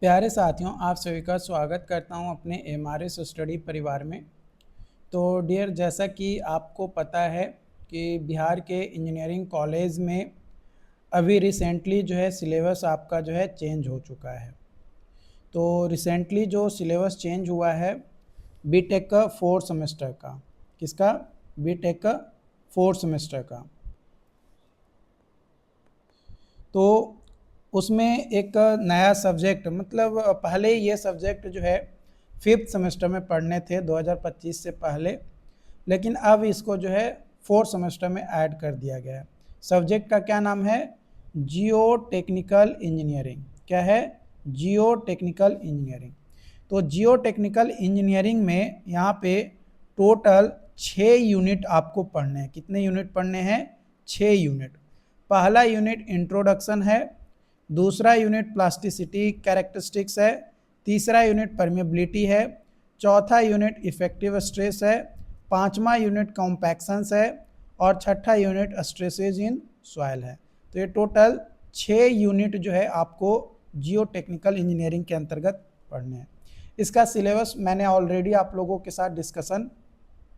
प्यारे साथियों, आप सभी का स्वागत करता हूं अपने एमआरएस स्टडी परिवार में। तो डियर, जैसा कि आपको पता है कि बिहार के इंजीनियरिंग कॉलेज में अभी रिसेंटली जो है सिलेबस आपका जो है चेंज हो चुका है। तो रिसेंटली जो सिलेबस चेंज हुआ है बीटेक का 4 सेमेस्टर का। किसका? बीटेक का 4 सेमेस्टर का। तो उसमें एक नया सब्जेक्ट, मतलब पहले ये सब्जेक्ट जो है 5th सेमेस्टर में पढ़ने थे 2025 से पहले, लेकिन अब इसको जो है 4th सेमेस्टर में ऐड कर दिया गया है। सब्जेक्ट का क्या नाम है? जियो टेक्निकल इंजीनियरिंग। क्या है? जियो टेक्निकल इंजीनियरिंग। तो जियो टेक्निकल इंजीनियरिंग में यहाँ पे टोटल 6 यूनिट आपको पढ़ने हैं। कितने यूनिट पढ़ने हैं? 6 यूनिट। पहला यूनिट इंट्रोडक्शन है, दूसरा यूनिट प्लास्टिसिटी कैरेक्टरिस्टिक्स है, तीसरा यूनिट परमेबिलिटी है, चौथा यूनिट इफेक्टिव स्ट्रेस है, पांचवा यूनिट कॉम्पैक्शंस है और छठा यूनिट स्ट्रेसेज इन सॉइल है। तो ये टोटल 6 यूनिट जो है आपको जियो टेक्निकल इंजीनियरिंग के अंतर्गत पढ़ने हैं। इसका सिलेबस मैंने ऑलरेडी आप लोगों के साथ डिस्कशन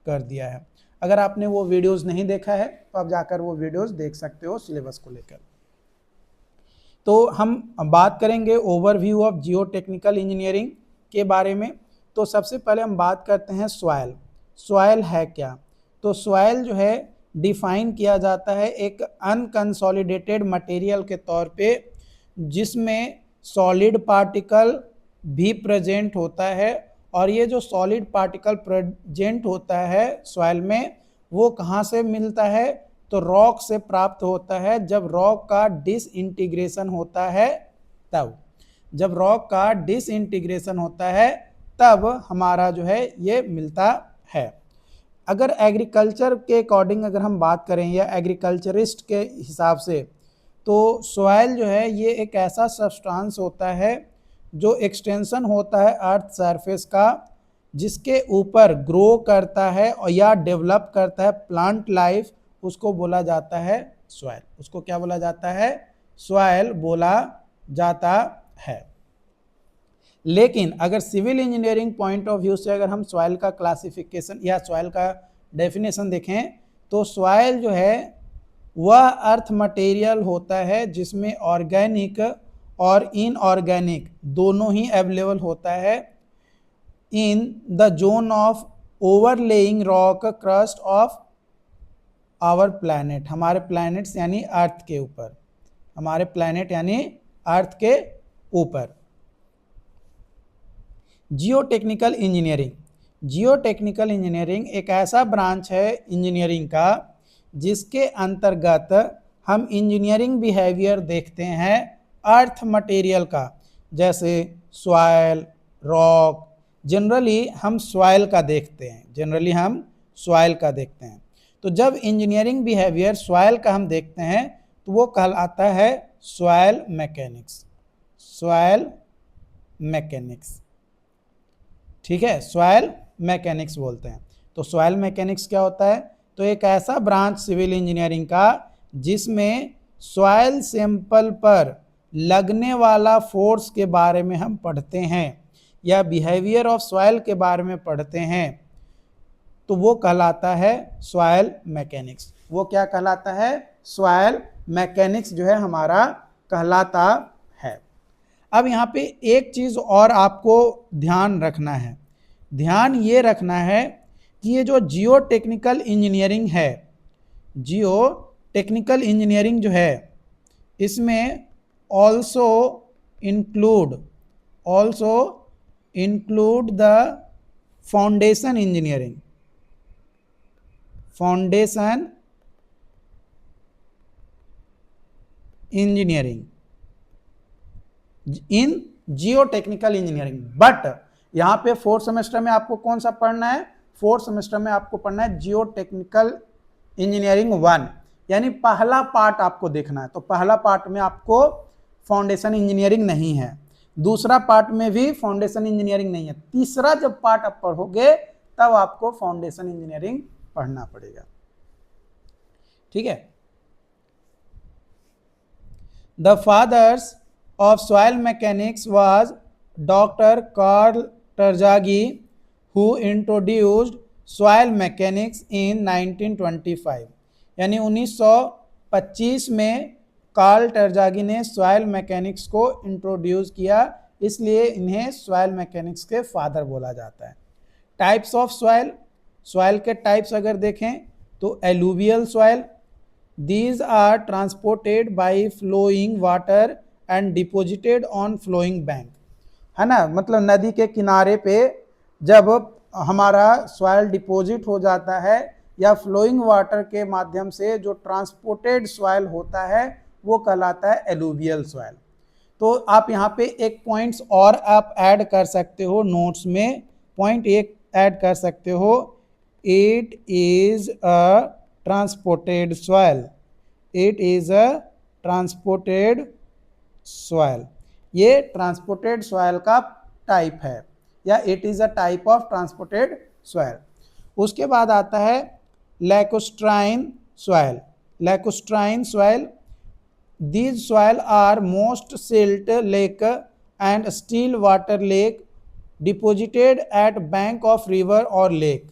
कर दिया है। अगर आपने वो वीडियोस नहीं देखा है तो आप जाकर वो वीडियोस देख सकते हो सिलेबस को लेकर। तो हम बात करेंगे overview of Jio technical engineering के बारे में। तो सबसे पहले हम बात करते हैं सॉइल। सॉइल है क्या? तो सॉइल जो है डिफाइन किया जाता है एक अनकंसोलिडेटेड मटेरियल के तौर पे, जिसमें सॉलिड पार्टिकल भी प्रेजेंट होता है। और ये जो सॉलिड पार्टिकल प्रेजेंट होता है सॉइल में, वो कहाँ से मिलता है? तो रॉक से प्राप्त होता है। जब रॉक का डिसइंटीग्रेशन होता है तब, जब रॉक का डिसइंटीग्रेशन होता है तब हमारा जो है ये मिलता है। अगर एग्रीकल्चर के अकॉर्डिंग अगर हम बात करें या एग्रीकल्चरिस्ट के हिसाब से, तो सॉइल जो है ये एक ऐसा सब्सटेंस होता है जो एक्सटेंशन होता है अर्थ सरफेस का, जिसके ऊपर ग्रो करता है और या डेवलप करता है प्लांट लाइफ, उसको बोला जाता है सॉइल। उसको क्या बोला जाता है? सॉइल बोला जाता है। लेकिन अगर civil engineering point of view से अगर हम सॉइल का क्लासिफिकेशन या सॉइल का डेफिनेशन देखें, तो सॉइल जो है वह अर्थ मटेरियल होता है जिसमें ऑर्गेनिक और इनऑर्गेनिक दोनों ही अवेलेबल होता है in the zone of overlaying rock crust of our planet. हमारे प्लैनेट्स यानी अर्थ के ऊपर, हमारे प्लैनेट यानी अर्थ के ऊपर। जियो टेक्निकल इंजीनियरिंग। जियो टेक्निकल इंजीनियरिंग एक ऐसा ब्रांच है इंजीनियरिंग का जिसके अंतर्गत हम इंजीनियरिंग बिहेवियर देखते हैं अर्थ मटेरियल का, जैसे सॉइल, रॉक। जनरली हम सॉइल का देखते हैं, जनरली हम सॉइल का देखते हैं। तो जब इंजीनियरिंग बिहेवियर सॉइल का हम देखते हैं तो वो कहलाता है सॉइल मैकेनिक्स। सॉइल मैकेनिक्स, ठीक है, सॉइल मैकेनिक्स बोलते हैं। तो सॉइल मैकेनिक्स क्या होता है? तो एक ऐसा ब्रांच सिविल इंजीनियरिंग का जिसमें सॉइल सैंपल पर लगने वाला फोर्स के बारे में हम पढ़ते हैं या बिहेवियर ऑफ सॉइल के बारे में पढ़ते हैं, तो वो कहलाता है सॉइल मैकेनिक्स। वो क्या कहलाता है? सॉइल मैकेनिक्स जो है हमारा कहलाता है। अब यहाँ पे एक चीज़ और आपको ध्यान रखना है। ध्यान ये रखना है कि ये जो जियो टेक्निकल इंजीनियरिंग है, जियो टेक्निकल इंजीनियरिंग जो है, इसमें also include the foundation engineering. Foundation engineering in Jio technical engineering. But यहाँ पे 4th सेमेस्टर में आपको कौन सा पढ़ना है? 4th सेमेस्टर में आपको पढ़ना है जियो टेक्निकल इंजीनियरिंग 1, यानी पहला पार्ट आपको देखना है। तो पहला पार्ट में आपको फाउंडेशन इंजीनियरिंग नहीं है, दूसरा पार्ट में भी फाउंडेशन इंजीनियरिंग नहीं है, तीसरा जब पार्ट आप पढ़ोगे तब आपको फाउंडेशन इंजीनियरिंग पढ़ना पड़ेगा, ठीक है। The fathers of soil mechanics was doctor Karl Terzaghi who introduced soil mechanics in 1925, यानी 1925 में कार्ल टरजागी ने सॉइल मैकेनिक्स को इंट्रोड्यूस किया, इसलिए इन्हें सॉइल मैकेनिक्स के फादर बोला जाता है। टाइप्स ऑफ सॉइल, सॉइल के टाइप्स अगर देखें तो alluvial soil, these are transported by flowing water and deposited on flowing bank, है ना, मतलब नदी के किनारे पे जब हमारा सॉइल डिपॉजिट हो जाता है या फ्लोइंग वाटर के माध्यम से जो ट्रांसपोर्टेड सॉइल होता है वो कहलाता है एलुवियल सॉइल। तो आप यहाँ पे एक पॉइंट्स और आप ऐड कर सकते हो नोट्स में, पॉइंट एक ऐड कर सकते हो, it is a transported soil, it is a transported soil, ये ट्रांसपोर्टेड सॉइल का टाइप है, या it is a type of transported soil. उसके बाद आता है lacustrine soil, lacustrine soil, these soil are most silt lake and still water lake deposited at bank of river or lake,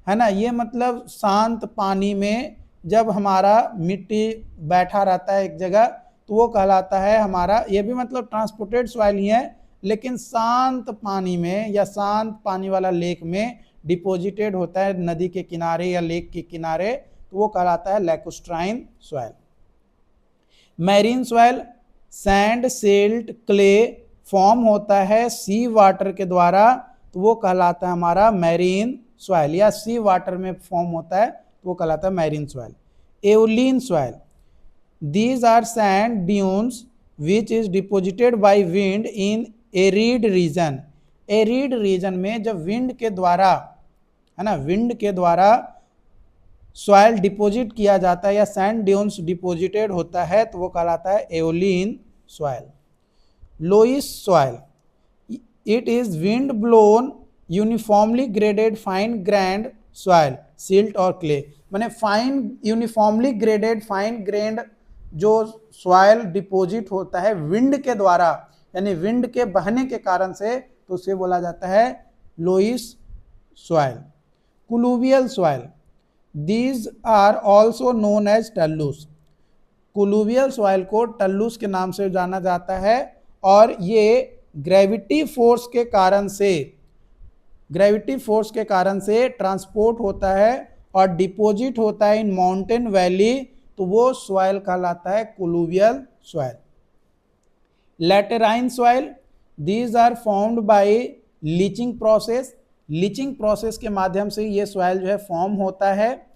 है ना, ये मतलब शांत पानी में जब हमारा मिट्टी बैठा रहता है एक जगह तो वो कहलाता है हमारा, ये भी मतलब ट्रांसपोर्टेड सॉइल ही है, लेकिन शांत पानी में या शांत पानी वाला लेक में डिपोजिटेड होता है नदी के किनारे या लेक के किनारे, तो वो कहलाता है lacustrine soil. Marine soil, sand silt clay form होता है सी वाटर के द्वारा, तो वो कहलाता है हमारा मैरीन सॉइल, या सी वाटर में फॉर्म होता है तो वो कहलाता है marine soil. Aeolian soil, these are sand dunes which is deposited by wind in arid region, arid region में जब विंड के द्वारा, है ना, विंड के द्वारा सॉइल डिपॉजिट किया जाता है या सैंड ड्यून्स डिपॉजिटेड होता है तो वो कहलाता है aeolian soil. Loess soil, it is wind blown uniformly graded fine grained soil silt और क्ले, माने fine uniformly graded fine grained जो सॉइल डिपॉजिट होता है विंड के द्वारा, यानी विंड के बहने के कारण से, तो उसे बोला जाता है loess soil. Colluvial soil, These are also known as talus, colluvial soil को टल्लूस के नाम से जाना जाता है, और ये ग्रेविटी फोर्स के कारण से, ग्रेविटी फोर्स के कारण से ट्रांसपोर्ट होता है और डिपॉजिट होता है इन माउंटेन वैली, तो वो सॉइल कहलाता है colluvial soil. Laterite soil, these are formed by leaching process, leaching process के माध्यम से ये सॉइल जो है फॉर्म होता है,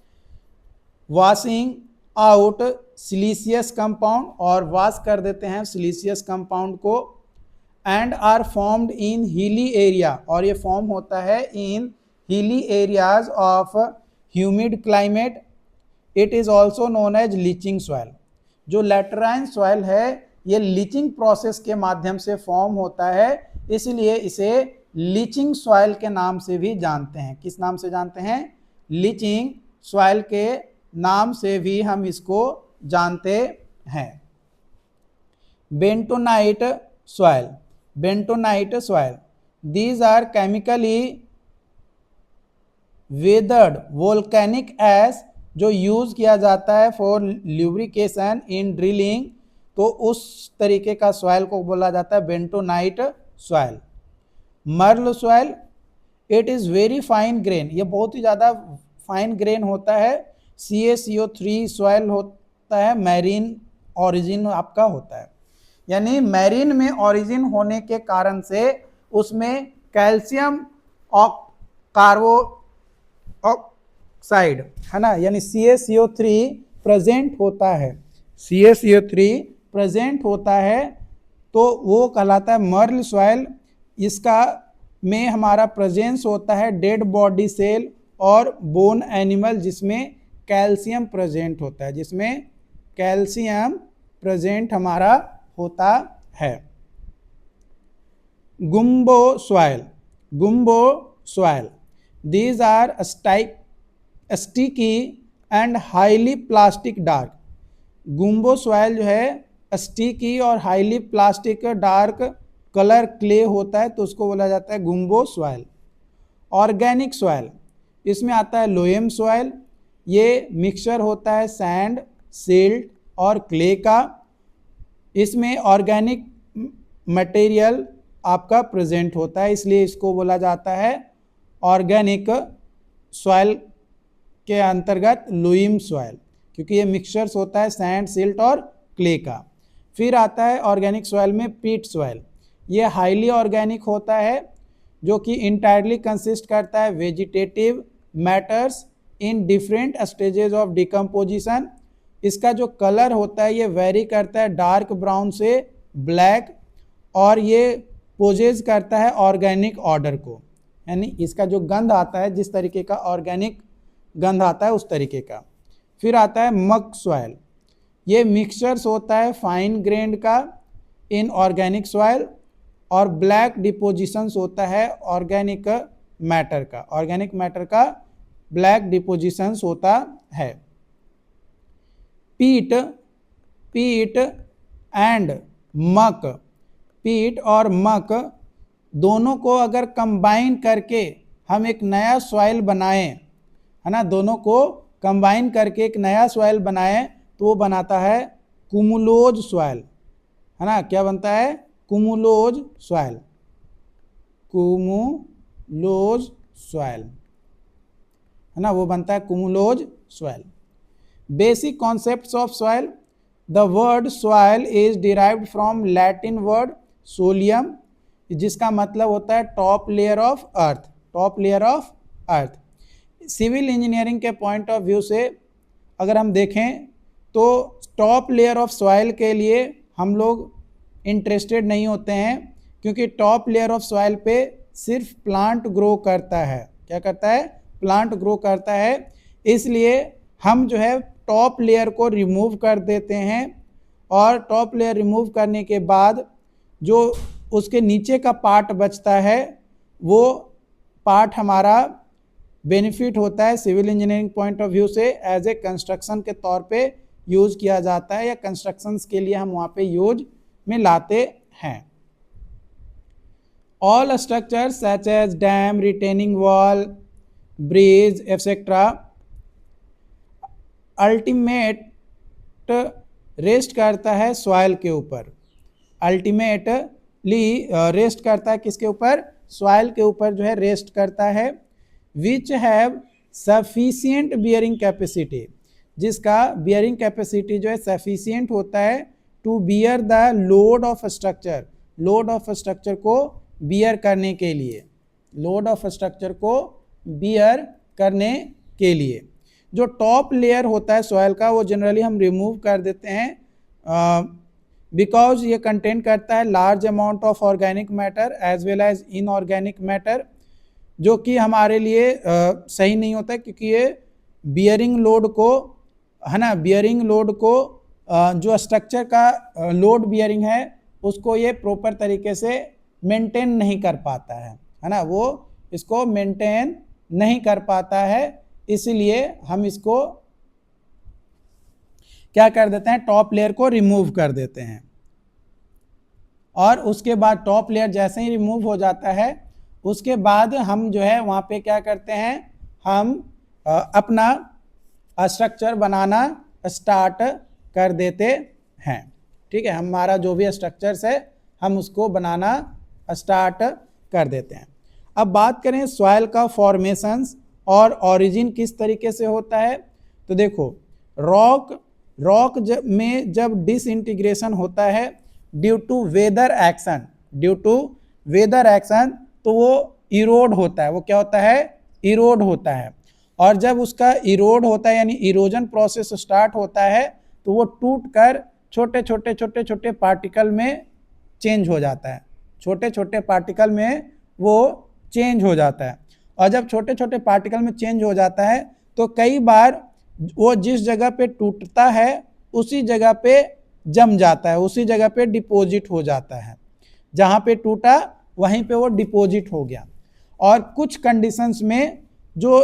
वॉशिंग आउट सिलिशियस कंपाउंड, और वॉश कर देते हैं सिलिशियस कंपाउंड को, and are formed in hilly area, और ये फॉर्म होता है in hilly areas of humid climate, it is also known as leaching soil. जो लैटेराइन सॉइल है ये लीचिंग प्रोसेस के माध्यम से फॉर्म होता है, इसलिए इसे लीचिंग सॉइल के नाम से भी जानते हैं। किस नाम से जानते हैं? लीचिंग सॉइल के नाम से भी हम इसको जानते हैं। Bentonite soil, bentonite soil, these are chemically weathered volcanic ash, जो यूज किया जाता है फॉर ल्यूब्रिकेशन इन ड्रिलिंग, तो उस तरीके का सॉइल को बोला जाता है bentonite soil. Merle soil, it is very fine grain, ये बहुत ही ज़्यादा फाइन ग्रेन होता है, CaCO3 सॉइल होता है, मैरीन ओरिजिन आपका होता है, यानी मैरीन में ओरिजिन होने के कारण से उसमें कैल्शियम कार्बोऑक्साइड, है ना, यानी CaCO3 प्रेजेंट होता है, CaCO3 प्रेजेंट होता है, तो वो कहलाता है मर्ल सॉइल। इसका में हमारा प्रेजेंस होता है डेड बॉडी सेल और बोन एनिमल जिसमें कैल्शियम प्रेजेंट होता है, जिसमें कैल्शियम प्रेजेंट हमारा होता है। Gumbo soil, gumbo soil, these are sticky and highly plastic dark. Gumbo soil जो है स्टिकी और highly plastic dark colour clay होता है तो उसको बोला जाता है गुम्बो सॉइल। ऑर्गेनिक सॉइल, इसमें आता है लोएम सॉइल, ये मिक्सचर होता है सैंड, सिल्ट और क्ले का। इसमें ऑर्गेनिक मटेरियल आपका प्रेजेंट होता है, इसलिए इसको बोला जाता है ऑर्गेनिक सॉइल के अंतर्गत लोइम सॉइल, क्योंकि ये मिक्सचर्स होता है सैंड, सिल्ट और क्ले का। फिर आता है ऑर्गेनिक सॉइल में पीट सॉइल, ये हाईली ऑर्गेनिक होता है जो कि इंटायरली कंसिस्ट करता है vegetative matters in different stages of decomposition. इसका जो कलर होता है ये वेरी करता है डार्क ब्राउन से ब्लैक, और ये पोजेज करता है ऑर्गेनिक ऑर्डर को, यानी इसका जो गंध आता है जिस तरीके का ऑर्गेनिक गंध आता है उस तरीके का। फिर आता है मक सॉइल, ये मिक्सचर्स होता है फाइन ग्रेन्ड का इन ऑर्गेनिक सॉइल, और ब्लैक डिपोजिशंस होता है ऑर्गेनिक मैटर का, ऑर्गेनिक मैटर का ब्लैक डिपोजिशंस होता है। पीट एंड मक, पीट और मक दोनों को अगर कंबाइन करके हम एक नया सॉइल बनाएं, है ना, दोनों को कंबाइन करके एक नया सॉइल बनाएं तो वो बनाता है कुमुलोज सॉइल, है ना। क्या बनता है? कुमुलोज सॉइल, कुमुलोज सॉइल, है ना, वो बनता है cumulose soil. Basic concepts of soil, the word soil is derived from Latin word solum, जिसका मतलब होता है top layer of earth, top layer of earth. Civil engineering के पॉइंट ऑफ व्यू से अगर हम देखें तो टॉप लेयर ऑफ सॉइल के लिए हम लोग इंटरेस्टेड नहीं होते हैं, क्योंकि टॉप लेयर ऑफ सॉइल पे सिर्फ प्लांट ग्रो करता है। क्या करता है? प्लांट ग्रो करता है। इसलिए हम जो है टॉप लेयर को रिमूव कर देते हैं, और टॉप लेयर रिमूव करने के बाद जो उसके नीचे का पार्ट बचता है वो पार्ट हमारा बेनिफिट होता है civil engineering point of view से एज ए कंस्ट्रक्शन के तौर पे यूज किया जाता है, या कंस्ट्रक्शंस के लिए हम वहाँ पे यूज में लाते हैं। All structures such as dam, retaining wall, bridge etcetera ultimate rest करता है सॉइल के ऊपर, अल्टीमेटली रेस्ट करता है किसके ऊपर? सॉइल के ऊपर जो है रेस्ट करता है। Which have sufficient bearing capacity, जिसका बियरिंग कैपेसिटी जो है सफिशिएंट होता है to bear the load of structure, load of structure को बियर करने के लिए, लोड ऑफ स्ट्रक्चर को बियर करने के लिए। जो टॉप लेयर होता है सॉइल का वो जनरली हम रिमूव कर देते हैं, बिकॉज ये कंटेन करता है large amount of organic matter as well as inorganic matter, जो कि हमारे लिए सही नहीं होता है, क्योंकि ये बियरिंग लोड को, है ना, बियरिंग लोड को जो स्ट्रक्चर का लोड बियरिंग है उसको ये प्रॉपर तरीके से मेंटेन नहीं कर पाता है ना, वो इसको मेंटेन नहीं कर पाता है। इसलिए हम इसको क्या कर देते हैं? टॉप लेयर को रिमूव कर देते हैं, और उसके बाद टॉप लेयर जैसे ही रिमूव हो जाता है उसके बाद हम जो है वहाँ पे क्या करते हैं? हम अपना स्ट्रक्चर बनाना स्टार्ट कर देते हैं। ठीक है, हमारा जो भी स्ट्रक्चर्स है हम उसको बनाना स्टार्ट कर देते हैं। अब बात करें सॉइल का फॉर्मेशंस और ओरिजिन किस तरीके से होता है, तो देखो रॉक में जब डिसइंटीग्रेशन होता है due to weather action, due to weather action, तो वो इरोड होता है। वो क्या होता है? इरोड होता है। और जब उसका इरोड होता है यानी इरोजन प्रोसेस स्टार्ट होता है तो वो टूट कर छोटे छोटे पार्टिकल में चेंज हो जाता है, छोटे छोटे पार्टिकल में वो चेंज हो जाता है। और जब छोटे छोटे पार्टिकल में चेंज हो जाता है तो कई बार वो जिस जगह पे टूटता है उसी जगह पे जम जाता है, उसी जगह पे डिपॉजिट हो जाता है, जहाँ पे टूटा वहीं पे वो डिपॉजिट हो गया। और कुछ कंडीशंस में जो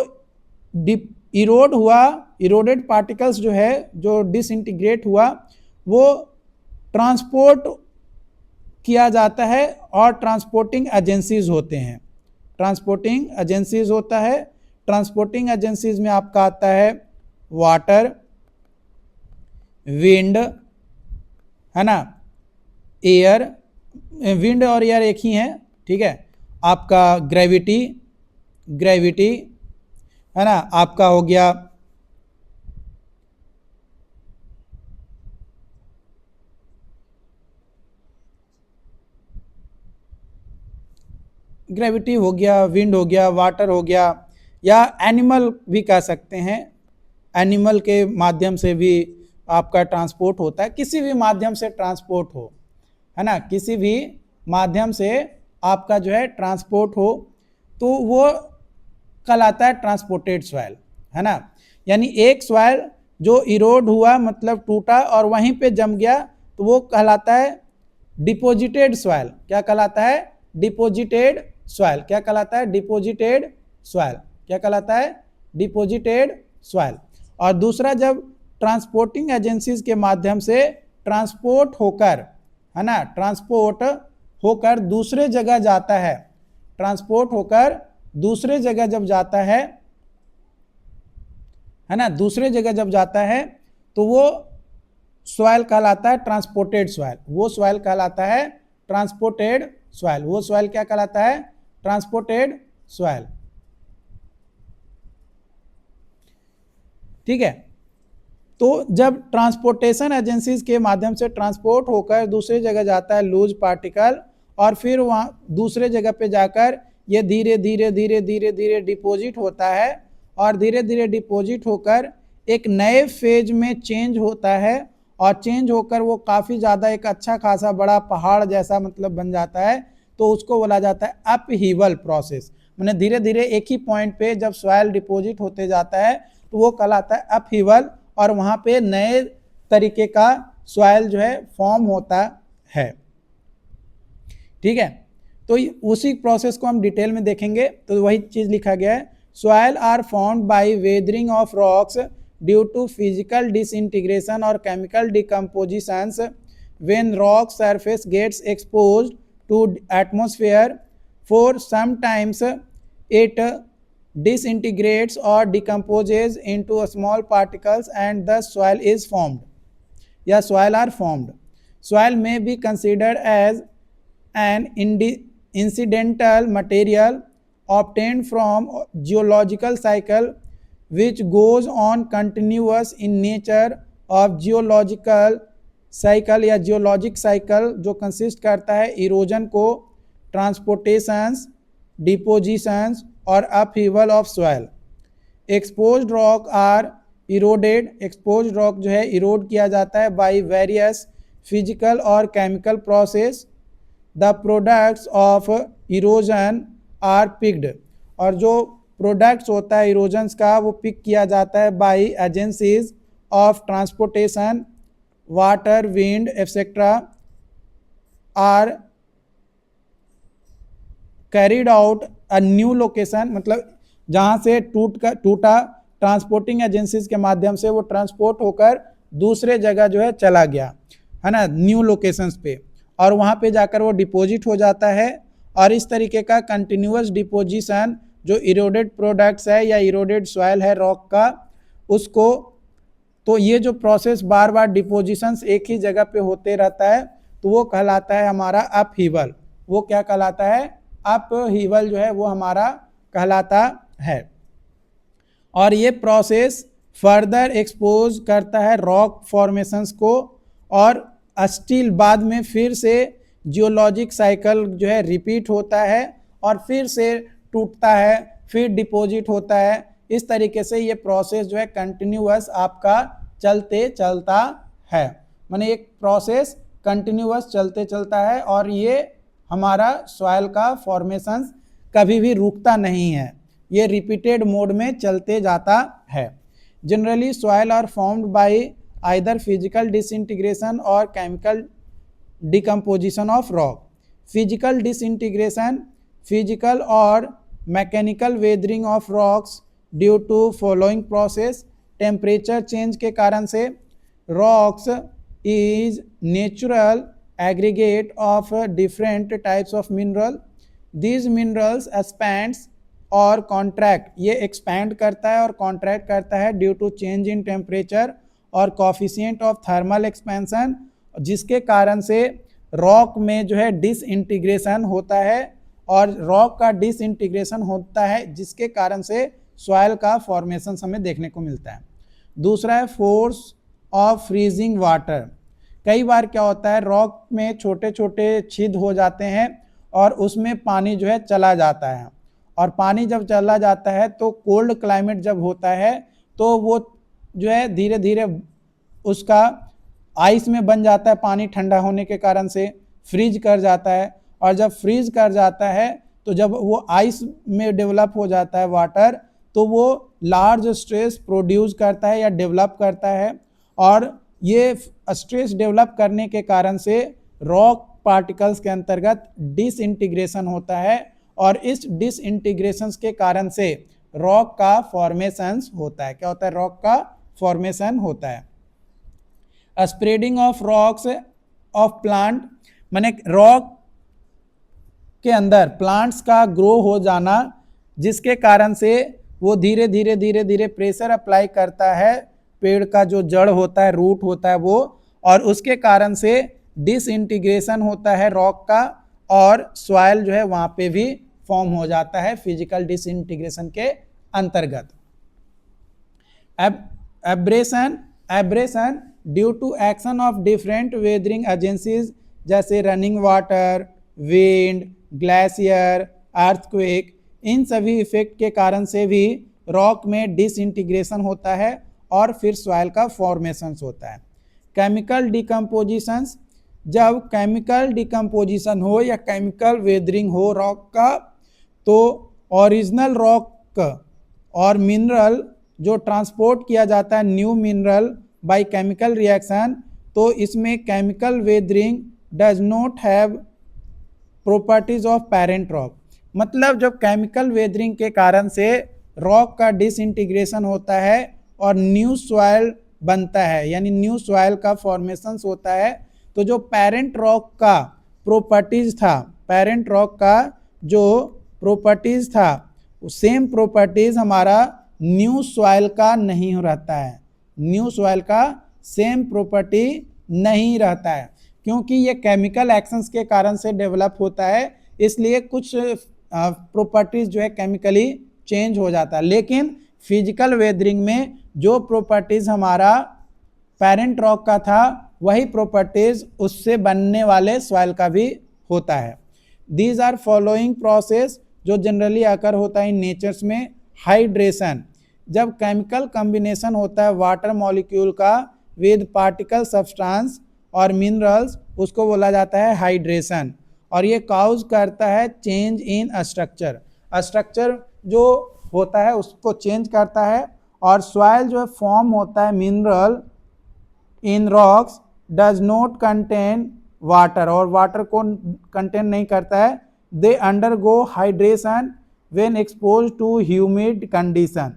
इरोड हुआ, इरोडेड पार्टिकल्स जो है जो डिसइंटीग्रेट हुआ, वो ट्रांसपोर्ट किया जाता है और ट्रांसपोर्टिंग एजेंसीज होते हैं। ट्रांसपोर्टिंग एजेंसीज होता है। ट्रांसपोर्टिंग एजेंसीज में आपका आता है वाटर, विंड, है ना, एयर, विंड और एयर एक ही है, ठीक है। आपका ग्रेविटी, ग्रेविटी, है ना, आपका हो गया ग्रेविटी हो गया, विंड हो गया, वाटर हो गया, या एनिमल भी कह सकते हैं। एनिमल के माध्यम से भी आपका ट्रांसपोर्ट होता है, किसी भी माध्यम से ट्रांसपोर्ट हो, है ना, किसी भी माध्यम से आपका जो है ट्रांसपोर्ट हो तो वो कहलाता है ट्रांसपोर्टेड सॉइल, है ना। यानी एक सॉइल जो इरोड हुआ मतलब टूटा और वहीं पे जम गया तो वो कहलाता है डिपोजिटेड सॉइल। क्या कहलाता है? Deposited soil. क्या कहलाता है? Deposited soil. क्या कहलाता है? Deposited soil. और दूसरा, जब ट्रांसपोर्टिंग एजेंसीज के माध्यम से ट्रांसपोर्ट होकर, है ना, ट्रांसपोर्ट होकर दूसरे जगह जाता है, ट्रांसपोर्ट होकर दूसरे जगह जब जाता है ना, दूसरे जगह जब जाता है तो वो सॉइल कहलाता है ट्रांसपोर्टेड सॉइल। वो सॉइल कहलाता है ट्रांसपोर्टेड सॉइल। वो सॉइल क्या कहलाता है? Transported soil. ठीक है। तो जब ट्रांसपोर्टेशन एजेंसीज के माध्यम से ट्रांसपोर्ट होकर दूसरे जगह जाता है लूज पार्टिकल, और फिर वहाँ दूसरे जगह पे जाकर ये धीरे धीरे धीरे धीरे धीरे डिपॉजिट होता है, और धीरे धीरे डिपॉजिट होकर एक नए फेज में चेंज होता है, और चेंज होकर वो काफ़ी ज़्यादा एक अच्छा खासा बड़ा पहाड़ जैसा मतलब बन जाता है। तो उसको बोला जाता है अपहीवल प्रोसेस। मैंने धीरे धीरे एक ही पॉइंट पे जब सॉइल डिपॉजिट होते जाता है तो वो कहलाता है अपहीवल, और वहाँ पे नए तरीके का सॉइल जो है फॉर्म होता है। ठीक है। तो उसी प्रोसेस को हम डिटेल में देखेंगे। तो वही चीज़ लिखा गया है, soil are formed by weathering of rocks due to physical disintegration और chemical decompositions when rock surface gets exposed to atmosphere for some times it disintegrates or decomposes into small particles and thus soil is formed, या soil are formed. Soil may be considered as an incidental material obtained from geological cycle which goes on continuous in nature of geological cycle, या geologic cycle जो consist करता है erosion को, transportations, depositions और upheaval of soil. Exposed rock are eroded, exposed rock जो है erode किया जाता है बाय वेरियस फिजिकल और chemical process. The products of erosion are picked, और जो प्रोडक्ट्स होता है इरोजन्स का वो पिक किया जाता है by agencies of transportation, water, wind etcetera are carried out a new location, मतलब जहाँ से टूटा ट्रांसपोर्टिंग एजेंसीज के माध्यम से वो ट्रांसपोर्ट होकर दूसरे जगह जो है चला गया, है ना, न्यू लोकेशंस पे, और वहाँ पे जाकर वो डिपॉजिट हो जाता है। और इस तरीके का कंटिन्यूअस डिपोजिशन जो इरोडेड प्रोडक्ट्स है या इरोडेड सॉइल है रॉक का, उसको, तो ये जो प्रोसेस बार बार डिपोजिशंस एक ही जगह पे होते रहता है तो वो कहलाता है हमारा अपहीवल। वो क्या कहलाता है? अपहीवल जो है वो हमारा कहलाता है। और ये प्रोसेस फर्दर एक्सपोज करता है रॉक फॉर्मेशंस को, और स्टील बाद में फिर से जियोलॉजिक साइकिल जो है रिपीट होता है और फिर से टूटता है, फिर डिपॉजिट होता है। इस तरीके से ये प्रोसेस जो है कंटिन्यूअस आपका चलते चलता है, माने एक प्रोसेस कंटिन्यूअस चलते चलता है, और ये हमारा सॉइल का फॉर्मेशंस कभी भी रुकता नहीं है, ये रिपीटेड मोड में चलते जाता है। Generally soil are formed by either physical disintegration और chemical decomposition of rock. Physical disintegration, physical और mechanical weathering of rocks due to following process. Temperature change के कारण से rocks is natural aggregate of different types of mineral. These minerals expands और contract, ये expand करता है और contract करता है due to change in temperature और coefficient of thermal expansion, जिसके कारण से रॉक में जो है डिसइंटीग्रेशन होता है और रॉक का डिसइंटीग्रेशन होता है जिसके कारण से सॉइल का फॉर्मेशन हमें देखने को मिलता है। दूसरा है फोर्स ऑफ फ्रीजिंग वाटर। कई बार क्या होता है, रॉक में छोटे छोटे छिद्र हो जाते हैं और उसमें पानी जो है चला जाता है, और पानी जब चला जाता है तो कोल्ड क्लाइमेट जब होता है तो वो जो है धीरे धीरे उसका आइस में बन जाता है, पानी ठंडा होने के कारण से फ्रीज कर जाता है, और जब फ्रीज कर जाता है तो जब वो आइस में डेवलप हो जाता है वाटर, तो वो लार्ज स्ट्रेस प्रोड्यूस करता है या डेवलप करता है, और ये स्ट्रेस डेवलप करने के कारण से रॉक पार्टिकल्स के अंतर्गत डिसइंटीग्रेशन होता है, और इस डिसइंटीग्रेशन के कारण से रॉक का फॉर्मेशन होता है। क्या होता है? रॉक का फॉर्मेशन होता है। Spreading of rocks of plant, माने रॉक के अंदर प्लांट्स का ग्रो हो जाना, जिसके कारण से वो धीरे धीरे प्रेशर अप्लाई करता है, पेड़ का जो जड़ होता है, रूट होता है वो, और उसके कारण से डिसइंटीग्रेशन होता है रॉक का, और सॉइल जो है वहाँ पे भी फॉर्म हो जाता है फिजिकल डिसइंटीग्रेशन के अंतर्गत। Abrasion due to action of different weathering agencies जैसे running water, wind, glacier, earthquake, इन सभी इफेक्ट के कारण से भी रॉक में डिसइंटीग्रेशन होता है और फिर सॉइल का फॉर्मेशन होता है। केमिकल डिकम्पोजिशंस, जब केमिकल डिकम्पोजिशन हो या केमिकल वेदरिंग हो रॉक का, तो ओरिजिनल रॉक और मिनरल जो ट्रांसपोर्ट किया जाता है new mineral by chemical reaction, तो इसमें chemical weathering does not have properties of parent rock. मतलब जब केमिकल वेदरिंग के कारण से रॉक का डिसइंटीग्रेशन होता है और न्यू सॉइल बनता है, यानी न्यू सॉइल का फॉर्मेशन होता है, तो जो पेरेंट रॉक का प्रॉपर्टीज था, पेरेंट रॉक का जो प्रॉपर्टीज था, सेम प्रॉपर्टीज हमारा न्यू सॉइल का नहीं रहता है। न्यू सॉइल का सेम प्रॉपर्टी नहीं रहता है, क्योंकि ये केमिकल एक्शंस के कारण से डेवलप होता है, इसलिए कुछ प्रॉपर्टीज जो है केमिकली चेंज हो जाता है। लेकिन फिजिकल वेदरिंग में जो प्रॉपर्टीज हमारा पेरेंट रॉक का था, वही प्रॉपर्टीज उससे बनने वाले सॉइल का भी होता है। दीज आर फॉलोइंग प्रोसेस जो जनरली अकर होता है इन नेचर्स में। हाइड्रेशन, जब केमिकल कॉम्बिनेशन होता है वाटर मॉलिक्यूल का विद पार्टिकल सब्सटेंस और मिनरल्स, उसको बोला जाता है हाइड्रेशन, और ये काउज करता है चेंज इन स्ट्रक्चर। स्ट्रक्चर जो होता है उसको चेंज करता है, और सॉइल जो है फॉर्म होता है mineral in rocks does not contain water, और वाटर को कंटेन नहीं करता है। They undergo hydration when expose to humid condition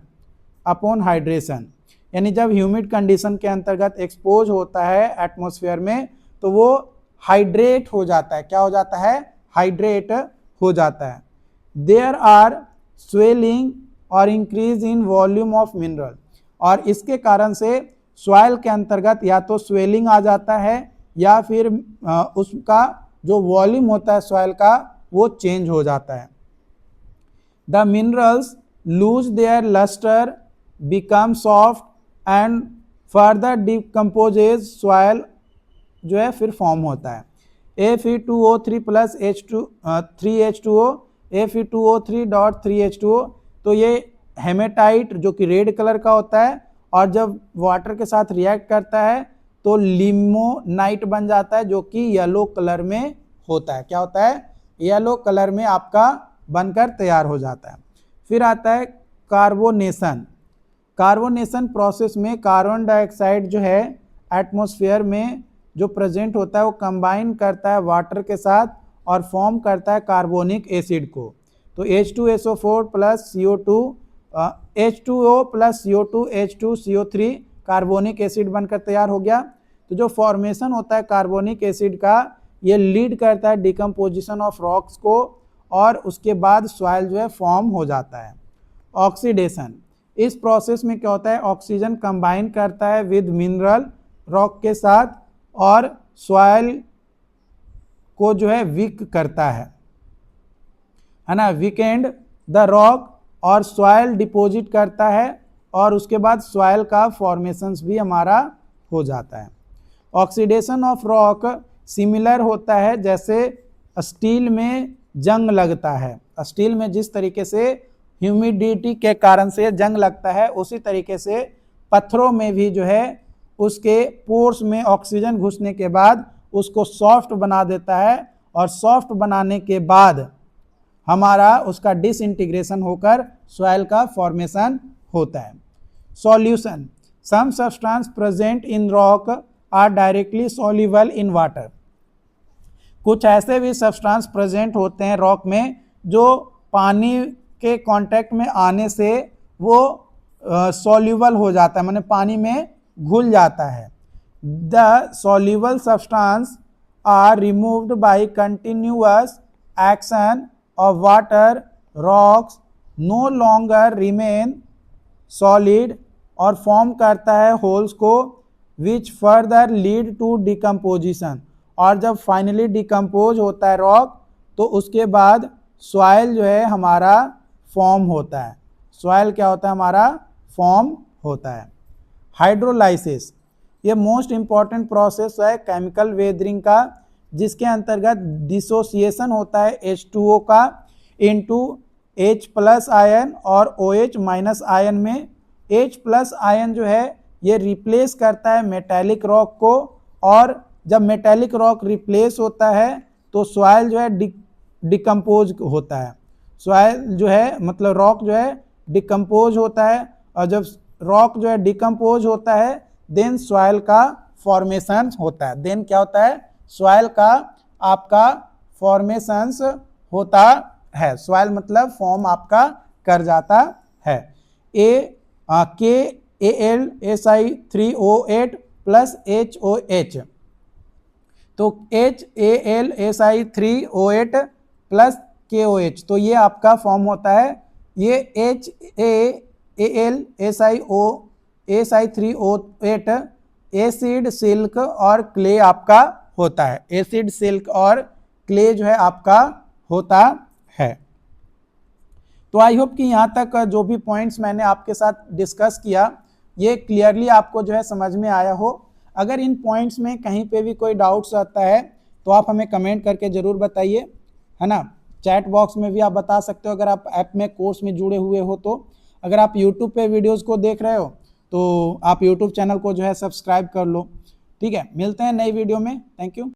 upon hydration, यानी जब ह्यूमिड कंडीशन के अंतर्गत एक्सपोज होता है एटमॉस्फेयर में, तो वो हाइड्रेट हो जाता है। क्या हो जाता है? हाइड्रेट हो जाता है। देयर आर स्वेलिंग और increase in volume of mineral, और इसके कारण से सॉइल के अंतर्गत या तो स्वेलिंग आ जाता है या फिर उसका जो वॉल्यूम होता है सॉइल का वो चेंज हो जाता है। The minerals lose their lustre, become soft and further decomposes, soil जो है फिर फॉर्म होता है। Fe2O3 प्लस H3H2O, Fe2O3.3H2O, तो ये हेमेटाइट जो कि रेड कलर का होता है, और जब वाटर के साथ रिएक्ट करता है तो लिमोनाइट बन जाता है जो कि येलो कलर में होता है। क्या होता है? येलो कलर में आपका बनकर तैयार हो जाता है। फिर आता है कार्बोनेशन। कार्बोनेशन प्रोसेस में कार्बन डाइऑक्साइड जो है एटमॉस्फेयर में जो प्रेजेंट होता है वो कंबाइन करता है वाटर के साथ और फॉर्म करता है कार्बोनिक एसिड को। तो H2SO4 plus CO2 H2O plus CO2 H2CO3 carbonic acid बनकर तैयार हो गया। तो जो फॉर्मेशन होता है कार्बोनिक एसिड का, ये लीड करता है डिकम्पोजिशन ऑफ रॉक्स को और उसके बाद सॉइल जो है फॉर्म हो जाता है। ऑक्सीडेशन, इस प्रोसेस में क्या होता है, ऑक्सीजन कंबाइन करता है विद मिनरल रॉक के साथ और सॉइल को जो है वीक करता है ना, वीकेंड द रॉक, और सॉइल डिपॉजिट करता है और उसके बाद सॉइल का फॉर्मेशंस भी हमारा हो जाता है। ऑक्सीडेशन ऑफ रॉक सिमिलर होता है जैसे स्टील में जंग लगता है, स्टील में जिस तरीके से ह्यूमिडिटी के कारण से जंग लगता है उसी तरीके से पत्थरों में भी जो है उसके पोर्स में ऑक्सीजन घुसने के बाद उसको सॉफ्ट बना देता है और सॉफ्ट बनाने के बाद हमारा उसका डिसइंटीग्रेशन होकर सॉइल का फॉर्मेशन होता है। Solution, some substance present in rock are directly soluble in water, कुछ ऐसे भी सब्सटेंस प्रेजेंट होते हैं रॉक में जो पानी के कांटेक्ट में आने से वो सॉल्युबल हो जाता है, माने पानी में घुल जाता है। The soluble substance are removed by continuous action of water, rocks no longer remain solid और फॉर्म करता है होल्स को which further lead to decomposition, और जब फाइनली डिकम्पोज होता है रॉक तो उसके बाद सॉइल जो है हमारा फॉर्म होता है, सॉइल क्या होता है हमारा फॉर्म होता है। हाइड्रोलाइसिस, ये मोस्ट इंपॉर्टेंट प्रोसेस है केमिकल वेदरिंग का, जिसके अंतर्गत डिसोसिएशन होता है H2O का इनटू H प्लस आयन और OH माइनस आयन में। H प्लस आयन जो है ये रिप्लेस करता है मेटेलिक रॉक को, और जब मेटेलिक रॉक रिप्लेस होता है तो सॉइल जो है डिकम्पोज होता है, सॉइल जो है मतलब रॉक जो है डिकम्पोज होता है, और जब रॉक जो है डिकम्पोज होता है देन सॉइल का फॉर्मेशन होता है, देन क्या होता है सॉइल का आपका फॉर्मेशंस होता है, सॉइल मतलब फॉर्म आपका कर जाता है। KAlSi3O8 प्लस HOH, तो HAlSi3O8 प्लस KOH, तो ये आपका फॉर्म होता है, ये HAlSi3O8 एसिड सिल्क और क्ले आपका होता है, एसिड सिल्क और क्ले जो है आपका होता है। तो आई होप कि यहाँ तक जो भी पॉइंट्स मैंने आपके साथ डिस्कस किया ये क्लियरली आपको जो है समझ में आया हो। अगर इन पॉइंट्स में कहीं पे भी कोई डाउट्स आता है तो आप हमें कमेंट करके ज़रूर बताइए, है ना। चैट बॉक्स में भी आप बता सकते हो अगर आप ऐप में कोर्स में जुड़े हुए हो तो। अगर आप यूट्यूब पे वीडियोज़ को देख रहे हो तो आप यूट्यूब चैनल को जो है सब्सक्राइब कर लो। ठीक है, मिलते हैं नई वीडियो में। Thank you.